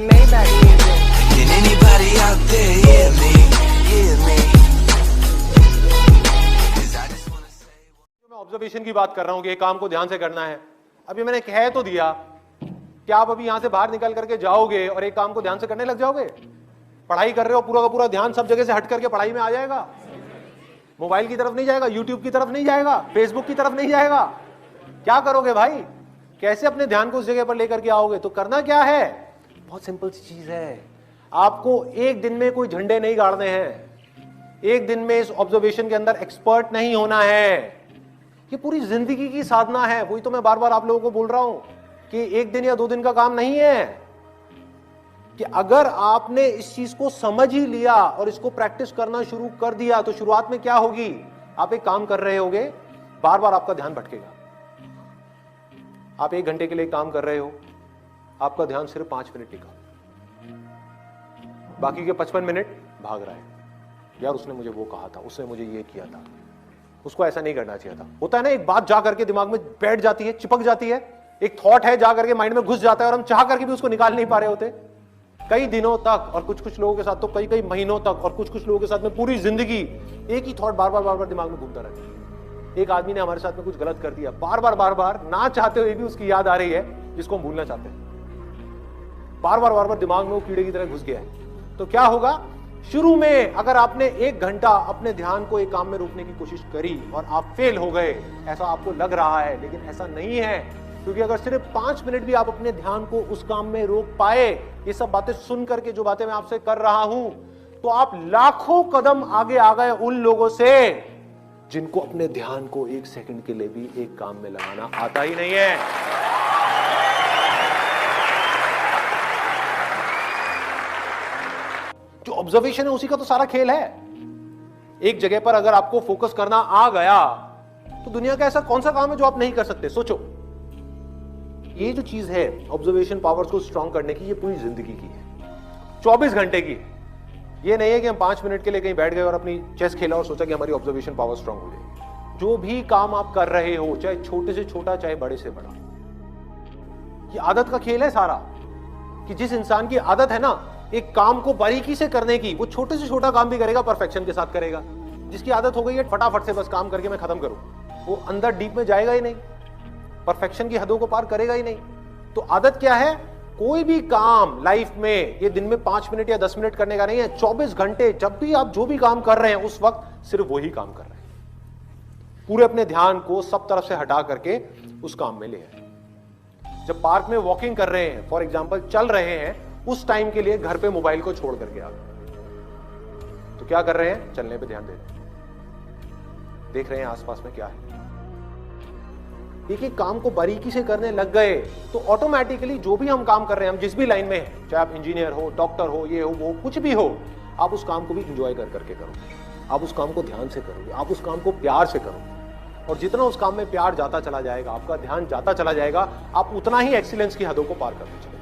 Maybach music. Can anybody out there hear me? Hear me? 'Cause I just wanna say. मैं observation की बात कर रहा हूं कि एक काम को ध्यान से करना है। अभी मैंने कह तो दिया कि आप अभी यहां से बाहर निकल करके जाओगे और एक काम को ध्यान से करने लग जाओगे। पढ़ाई कर रहे हो, पूरा का पूरा ध्यान सब जगह से हट करके पढ़ाई में आ जाएगा। मोबाइल की तरफ नहीं जाएगा, यूट्यूब की तरफ नहीं जाएगा, फेसबुक की तरफ नहीं जाएगा। क्या करोगे भाई? कैसे अपने ध्यान को उस जगह पर लेकर के आओगे? तो करना क्या है? बहुत सिंपल सी चीज है। आपको एक दिन में कोई झंडे नहीं गाड़ने हैं, एक दिन में इस ऑब्जर्वेशन के अंदर एक्सपर्ट नहीं होना है। ये पूरी जिंदगी की साधना है। वही तो मैं बार बार आप लोगों को बोल रहा हूं कि एक दिन या 2 दिन का काम नहीं है। कि अगर आपने इस चीज को समझ ही लिया और इसको प्रैक्टिस करना शुरू कर दिया तो शुरुआत में क्या होगी? आप एक काम कर रहे होगे, बार बार आपका ध्यान भटकेगा। आप 1 घंटे के लिए काम कर रहे हो, आपका ध्यान सिर्फ 5 मिनट टिका, बाकी के 55 मिनट भाग रहा है। यार उसने मुझे वो कहा था, उसने मुझे ये किया था, उसको ऐसा नहीं करना चाहिए था। होता है ना, एक बात जा करके दिमाग में बैठ जाती है, चिपक जाती है, एक थॉट है जा करके माइंड में घुस जाता है और हम चाह करके भी उसको निकाल नहीं पा रहे होते कई दिनों तक, और कुछ लोगों के साथ तो कई महीनों तक, और कुछ लोगों के साथ में पूरी जिंदगी एक ही थॉट बार बार दिमाग में घूमता रहता है। एक आदमी ने हमारे साथ में कुछ गलत कर दिया, बार बार ना चाहते हुए भी उसकी याद आ रही है, जिसको हम भूलना चाहते हैं। बार बार दिमाग में वो कीड़े की तरह घुस गया है। तो क्या होगा? शुरू में अगर आपने 1 घंटा अपने ध्यान को एक काम में रोकने की कोशिश करी और आप फेल हो गए, ऐसा आपको लग रहा है, लेकिन ऐसा नहीं है। क्योंकि अगर सिर्फ 5 मिनट भी आप अपने ध्यान को उस काम में रोक पाए, ये सब बातें सुन करके जो बातें मैं आपसे कर रहा हूं, तो आप लाखों कदम आगे आ गए उन लोगों से जिनको अपने ध्यान को 1 सेकंड के लिए भी एक काम में लगाना आता ही नहीं है। जो ऑब्जर्वेशन है उसी का तो सारा खेल है। एक जगह पर अगर आपको फोकस करना आ गया तो दुनिया का ऐसा कौन सा काम है जो आप नहीं कर सकते? सोचो। ये जो चीज है ऑब्जर्वेशन पावर्स को स्ट्रांग करने की, ये पूरी जिंदगी की है, 24 घंटे की है। ये नहीं है कि हम 5 मिनट के लिए कहीं बैठ गए और अपनी चेस खेला और सोचा कि हमारी ऑब्जर्वेशन पावर स्ट्रांग हो जाएगी। जो भी काम आप कर रहे हो, चाहे छोटे से छोटा चाहे बड़े से बड़ा, ये आदत का खेल है सारा। कि जिस इंसान की आदत है ना एक काम को बारीकी से करने की, वो छोटे से छोटा काम भी करेगा, परफेक्शन के साथ करेगा। जिसकी आदत हो गई है फटाफट से बस काम करके मैं खत्म करूं, वो अंदर डीप में जाएगा ही नहीं, परफेक्शन की हदों को पार करेगा ही नहीं। तो आदत क्या है? कोई भी काम लाइफ में ये दिन में 5 मिनट या 10 मिनट करने का नहीं है, 24 घंटे जब भी आप जो भी काम कर रहे हैं उस वक्त सिर्फ वही काम कर रहे हैं। पूरे अपने ध्यान को सब तरफ से हटा करके उस काम में ले आए। जब पार्क में वॉकिंग कर रहे हैं, फॉर एग्जाम्पल चल रहे हैं, उस टाइम के लिए घर पे मोबाइल को छोड़ करके आ गए। तो क्या कर रहे हैं? चलने पे ध्यान दे रहे हैं, देख रहे हैं आसपास में क्या है। एक काम को बारीकी से करने लग गए तो ऑटोमेटिकली जो भी हम काम कर रहे हैं, हम जिस भी लाइन में हैं, चाहे आप इंजीनियर हो, डॉक्टर हो, ये हो वो कुछ भी हो, आप उस काम को भी इंजॉय कर करके करो। आप उस काम को ध्यान से करोगे, आप उस काम को प्यार से करोगे, और जितना उस काम में प्यार जाता चला जाएगा, आपका ध्यान जाता चला जाएगा, आप उतना ही एक्सीलेंस की हदों को पार करते चले।